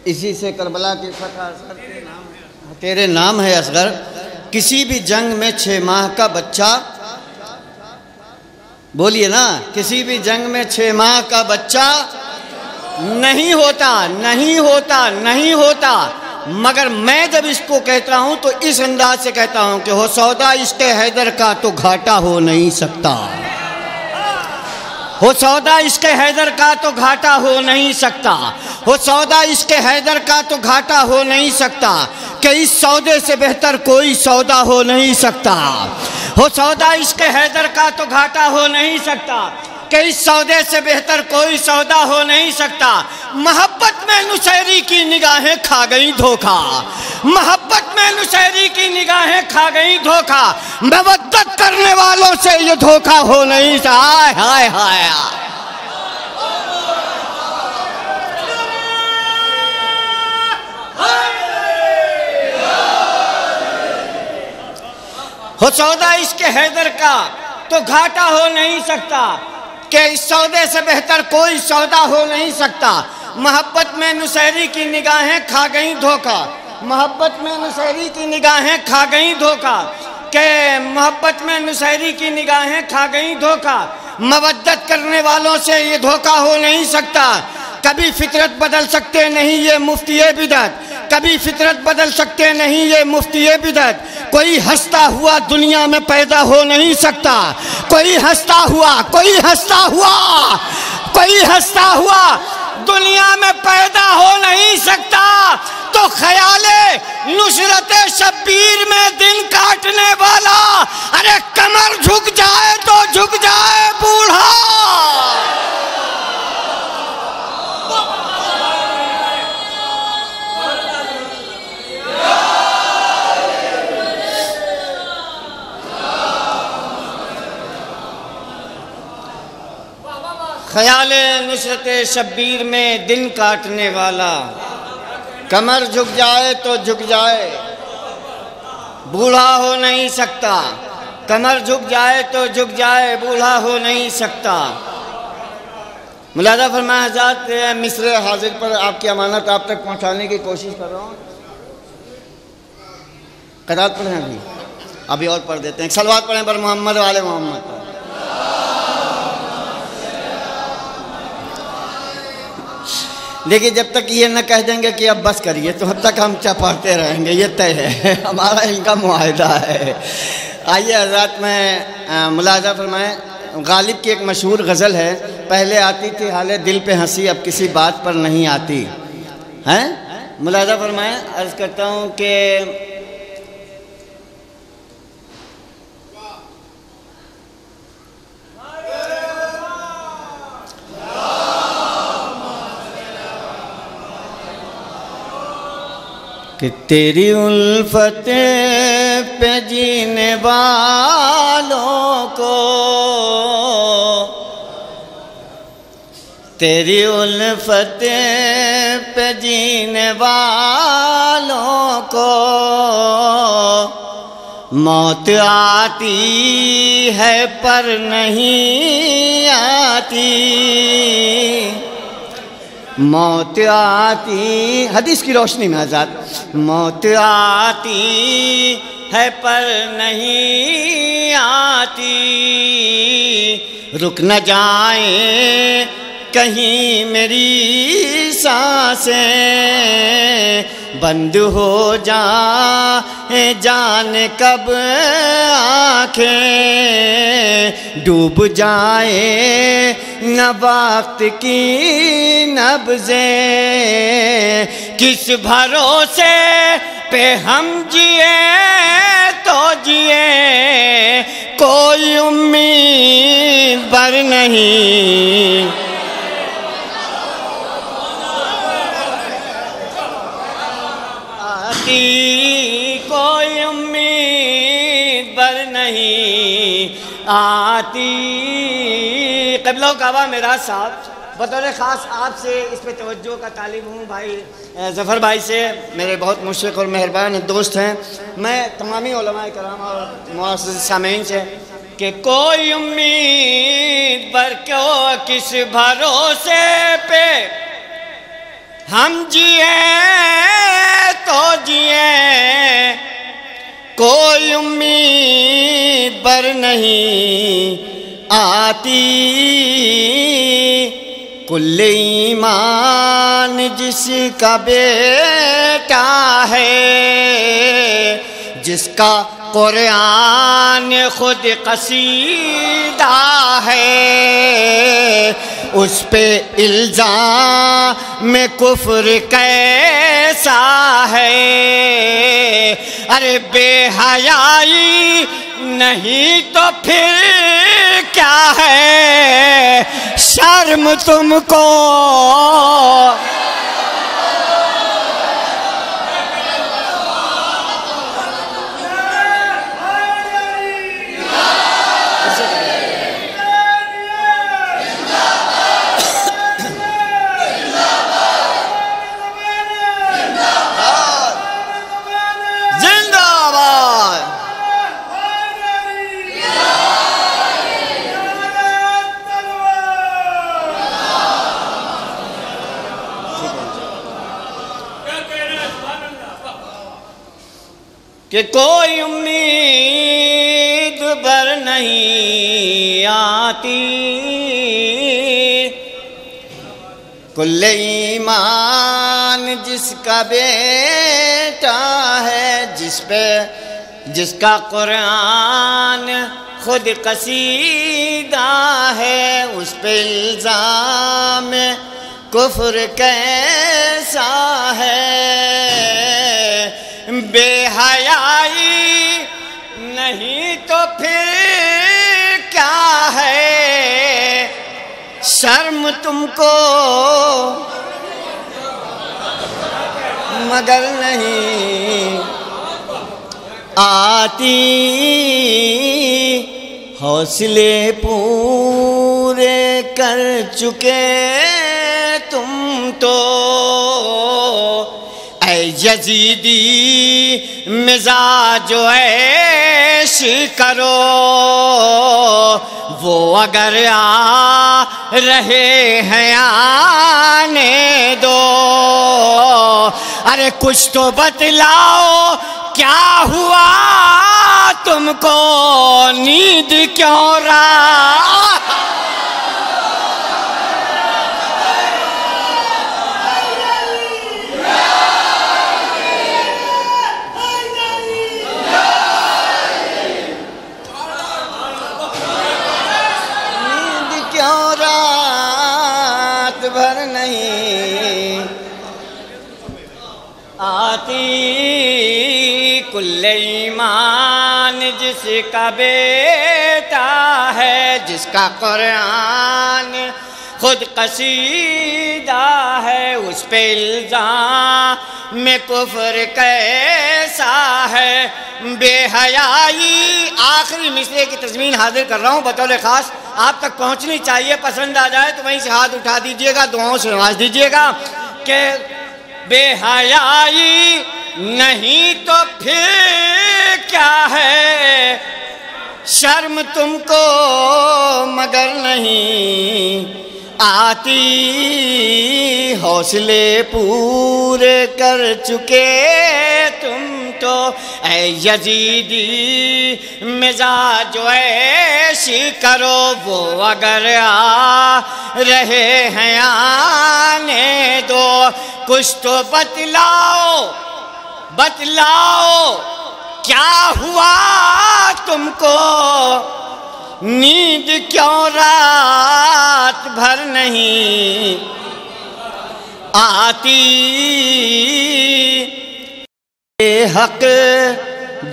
इसी से करबला की फतह तेरे नाम है असगर। किसी भी जंग में 6 माह का बच्चा, बोलिए ना, किसी भी जंग में 6 माह का बच्चा नहीं होता, नहीं होता, नहीं होता। मगर मैं जब इसको कहता हूं तो इस अंदाज से कहता हूं कि हो सौदा इश्क़े हैदर का तो घाटा हो नहीं सकता, हो सौदा इश्क़े हैदर का तो घाटा हो नहीं सकता, हो सौदा इश्क़े हैदर का तो घाटा हो नहीं सकता, कि इस सौदे से बेहतर कोई सौदा हो नहीं सकता। हो सौदा इश्क़े हैदर का तो घाटा हो नहीं सकता, कि इस सौदे से बेहतर कोई सौदा हो नहीं सकता। मोहब्बत में नुसैरी की निगाहें खा गई धोखा, मोहब्बत में नुसैरी की निगाहें खा गई धोखा। मवद्दत करने वालों से ये धोखा हो नहीं सकता। हाय हाय हाय। हो सौदा इश्क़े हैदर का तो घाटा हो नहीं सकता, कि इस सौदे से बेहतर कोई सौदा हो नहीं सकता। मोहब्बत में नुसैरी की निगाहें खा गई धोखा, मोहब्बत में नुसैरी की निगाहें खा गई धोखा, कि मोहब्बत में नुसैरी की निगाहें खा गई धोखा। मवद्दत करने वालों से ये धोखा हो नहीं सकता। कभी फितरत बदल सकते नहीं ये मुफ्ती बिदअत, कभी फितरत बदल सकते नहीं ये मुफ्ती बिदअत। कोई हंसता हुआ दुनिया में पैदा हो नहीं सकता, कोई हंसता हुआ, कोई हंसता हुआ, कोई हंसता हुआ दुनिया में पैदा हो नहीं सकता। तो ख्याले नुसरते शब्बीर में दिन काटने वाला, अरे कमर झुक जाए तो झुक जाए बूढ़ा। ख्याले नुसरते शब्बीर में दिन काटने वाला, कमर झुक जाए तो झुक जाए, बूढ़ा हो नहीं सकता। कमर झुक जाए तो झुक जाए, बूढ़ा हो नहीं सकता। मुलाज़ा फरमाया हज़रत, मिस्र हाजिर पर आपकी अमानत आप तक पहुंचाने की कोशिश कर रहा हूँ। क़रात पढ़ें अभी और पढ़ देते हैं। सलवात पढ़ें पर मोहम्मद वाले मोहम्मद। देखिए, जब तक ये न कह देंगे कि अब बस करिए तो तब तक हम पढ़ते रहेंगे, ये तय है, हमारा इनका मुआहदा है। आइए हज़रत, में मुलाज़ा फरमाएं, गालिब की एक मशहूर गज़ल है, पहले आती थी हाले दिल पे हंसी अब किसी बात पर नहीं आती है। मुलाज़ा फरमाएं, अर्ज़ करता हूँ कि तेरी उल्फत पे जीने वालों को, तेरी उल्फत पे जीने वालों को मौत आती है पर नहीं आती, मौत आती, हदीस की रोशनी में आज़ाद, मौत आती है पर नहीं आती, रुक न जाए कहीं मेरी सांसें, बंद हो जाए जाने कब आँखें, डूब जाए न वक्त की नब्ज़ें, किस भरोसे पे हम जिए तो जिए, कोई उम्मीद बर नहीं, कोई उम्मीद बर नहीं आती। क़िबला काबा मेरा साहब, बतौर ख़ास आपसे इस पे तवज्जो का तालिब हूँ भाई ज़फ़र भाई से, मेरे बहुत मुशफ़िक़ और मेहरबान दोस्त हैं। मैं तमामी उलमाए कराम और मुअज़्ज़िज़ सामीन से कि कोई उम्मीद बर क्यों किस भरोसे पे हम जिए तो जिए कोई उम्मीद बर नहीं आती, कुल्ले ईमान जिसका बेटा है, जिसका कुरान खुद कसीदा है, उस पे इल्जाम में कुफ्र कैसा है। अरे बेहयाई नहीं तो फिर क्या है, शर्म तुमको कि कोई उम्मीद बर नहीं आती, कुल्ले ईमान जिसका बेटा है, जिसका कुरान खुद कसीदा है, उस पे इल्जाम कुफ्र कैसा है। बेहयाई नहीं तो फिर क्या है, शर्म तुमको मगर नहीं आती, हौसले पूरे कर चुके तुम तो यजीदी मिजाज ऐश करो, वो अगर आ रहे हैं आने दो। अरे कुछ तो बतलाओ क्या हुआ तुमको, नींद क्यों रहा। भर नहीं आती, कुल्ले ईमान जिसका बेटा है, जिसका कुरान खुद कसीदा है, उस पे इल्जाम में कुफ्र कैसा है। बेहयाई आखिरी मिसरे की तज़मीन हाजिर कर रहा हूँ बतौर ख़ास, आप तक पहुँचनी चाहिए, पसंद आ जाए तो वहीं से हाथ उठा दीजिएगा, दुआओं से नवाज दीजिएगा कि बेहयाई नहीं तो फिर क्या है, शर्म तुमको मगर नहीं आती, हौसले पूरे कर चुके तुम तो ऐ यजीदी मिजाज ऐशी करो, वो अगर आ रहे हैं आने दो। कुछ तो बतलाओ क्या हुआ तुमको, नींद क्यों रात भर नहीं आती। ये हक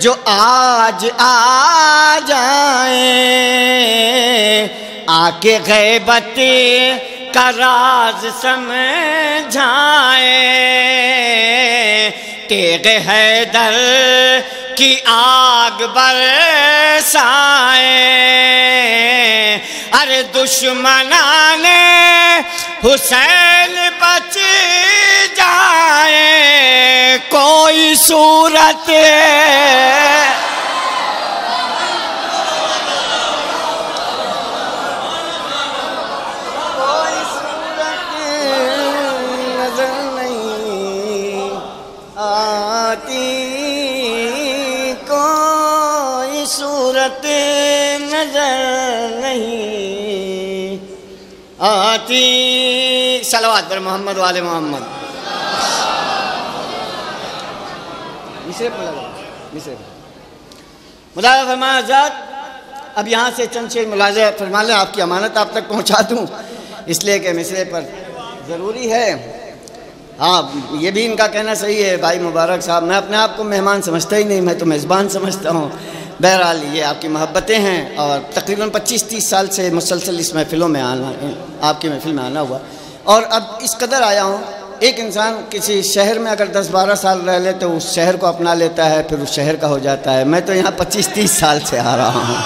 जो आज आ जाए, आके गैबत का राज समझाए, तेग हैदर की आग बरसाए। अरे दुश्मनाने हुसैन बच जाए, कोई सूरत नजर नहीं सूरत नजर नहीं आती। सलवात पर मोहम्मद वाले मोहम्मद। मुलाज़ा फरमाया आज़ाद, अब यहाँ से चंद शेर मुलाज़ा फरमा लें, आपकी अमानत आप तक पहुँचा दूँ, इसलिए कि मिसरे पर ज़रूरी है। हाँ, ये भी इनका कहना सही है भाई मुबारक साहब, मैं अपने आप को मेहमान समझता ही नहीं, मैं तो मेज़बान समझता हूँ। बहरहाल ये आपकी मोहब्बतें हैं और तकरीबन 25-30 साल से मुसलसल इस महफ़िलों में आना, आपकी महफ़िल में आना हुआ, और अब इस कदर आया हूँ। एक इंसान किसी शहर में अगर 10-12 साल रह ले तो उस शहर को अपना लेता है, फिर उस शहर का हो जाता है। मैं तो यहाँ 25-30 साल से आ रहा हूँ।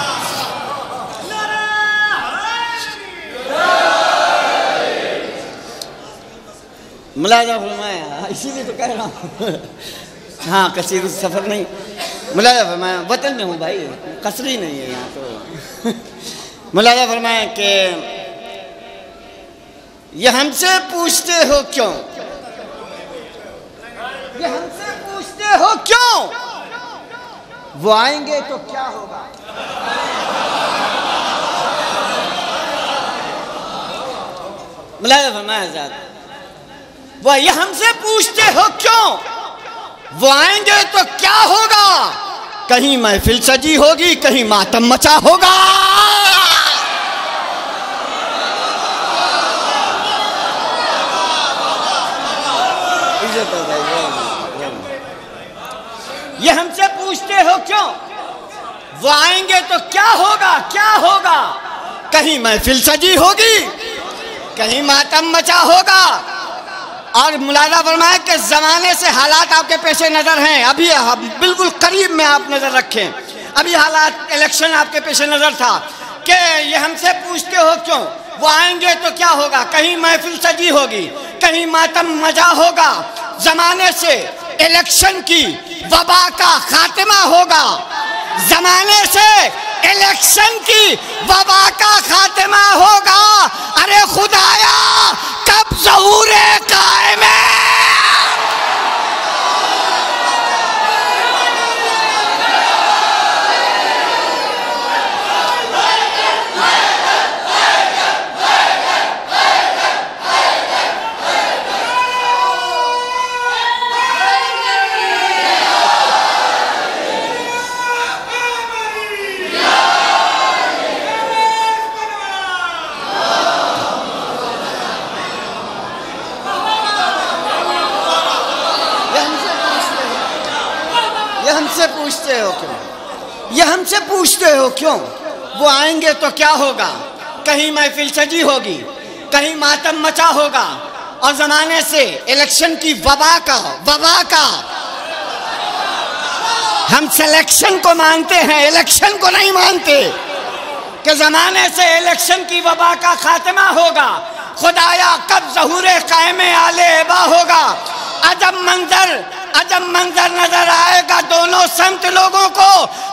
मुलाज़ा फरमाया, इसीलिए तो कह रहा हूँ। हाँ, कसीर सफ़र नहीं, मुलाज़ा फरमाया वतन में हूँ भाई, कसरी नहीं है यहाँ तो। मुलाज़ा फरमाया कि ये हमसे पूछते हो क्यों, ये हमसे पूछते हो क्यों, वो आएंगे तो क्या होगा। मुलाज़ा फरमाया आज़ाद, वो ये हमसे पूछते हो क्यों, वो आएंगे तो क्या होगा। कहीं महफिल सजी होगी, कहीं मातम मचा होगा। ये हमसे पूछते हो क्यों, वो आएंगे तो क्या होगा, क्या होगा। कहीं महफिल सजी होगी, कहीं मातम मचा होगा। और मुलाज़ा फरमाया कि ज़माने से हालात आपके पेशे नज़र हैं, अभी बिल्कुल करीब में आप नज़र रखें। अभी हालात इलेक्शन आपके पेशे नज़र था कि ये हमसे पूछते हो क्यों, वो आएंगे तो क्या होगा। कहीं महफिल सजी होगी, कहीं मातम मजा होगा। ज़माने से इलेक्शन की वबा का खात्मा होगा, ज़माने से इलेक्शन की वबा का खात्मा होगा। अरे खुदाया कब ज़हूरे कायम है। पूछते हो क्यों, ये हमसे पूछते हो क्यों, वो आएंगे तो क्या होगा। कहीं महफिल सजी होगी, कहीं मातम मचा होगा। और जमाने से इलेक्शन की वबा का हम सिलेक्शन को मानते हैं, इलेक्शन को नहीं मानते। कि जमाने से इलेक्शन की वबा का खात्मा होगा। खुदाया कब ज़हूरे कायमे आले एबा होगा। अजब मंजर नजर आएगा दोनों संत लोगों को।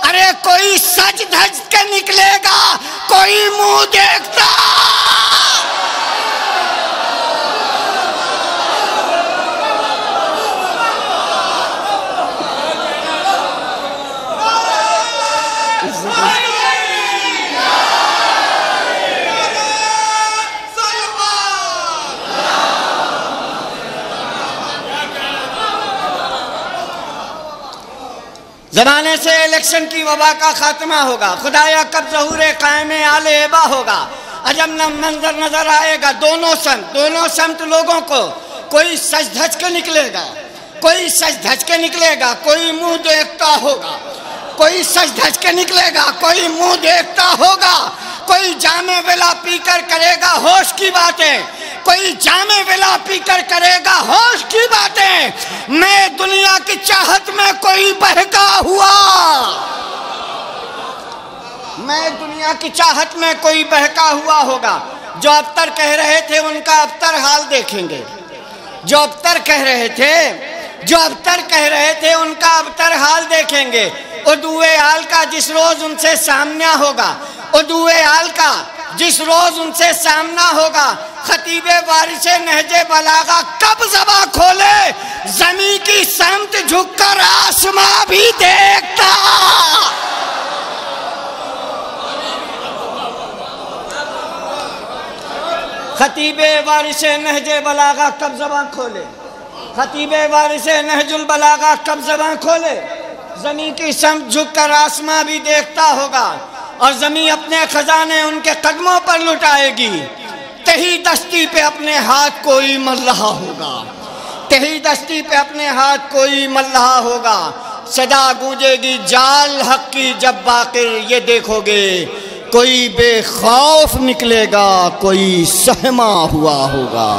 अरे कोई सज धज के निकलेगा, कोई मुंह देखता। ज़माने से इलेक्शन की वबा का खात्मा होगा। खुदाया कब ज़हूरे कायमे आले एबा होगा। अजब न मंजर नजर आएगा दोनों संत लोगों को। कोई सज धज के निकलेगा, कोई सज धज के निकलेगा, कोई मुंह देखता होगा। कोई सज धज के निकलेगा, कोई मुंह देखता होगा। कोई जामे वेला पीकर करेगा होश की बातें, कोई जामे वेला पीकर करेगा होश की बातें। मैं दुनिया की चाहत में कोई बहका हुआ, मैं दुनिया की चाहत में कोई बहका हुआ होगा। जो अबतर कह रहे थे उनका अबतर हाल देखेंगे। जो अबतर कह रहे थे उनका अबतर हाल देखेंगे। उदुए हाल का जिस रोज उनसे सामना होगा, उदुए हाल का जिस रोज उनसे सामना होगा। खतीबे वारिसे नहजे बलागा कब ज़बां खोले, ज़मीं की समत झुककर आसमां भी देखता। खतीबे वारिसे नहजे बलागा कब ज़बान खोले, खतीबे वारिसे नहजुल बलागा कब ज़बान खोले। ज़मीं की समझ झुक कर आसमां भी देखता होगा और ज़मीं अपने खजाने उनके कदमों पर लुटाएगी। तही दस्ती पे अपने हाथ कोई मल रहा होगा, तही दस्ती पे अपने हाथ कोई मल रहा होगा। सदा गूंजेगी जाल हक की जब बाक़िर ये देखोगे, कोई बेखौफ निकलेगा, कोई सहमा हुआ होगा।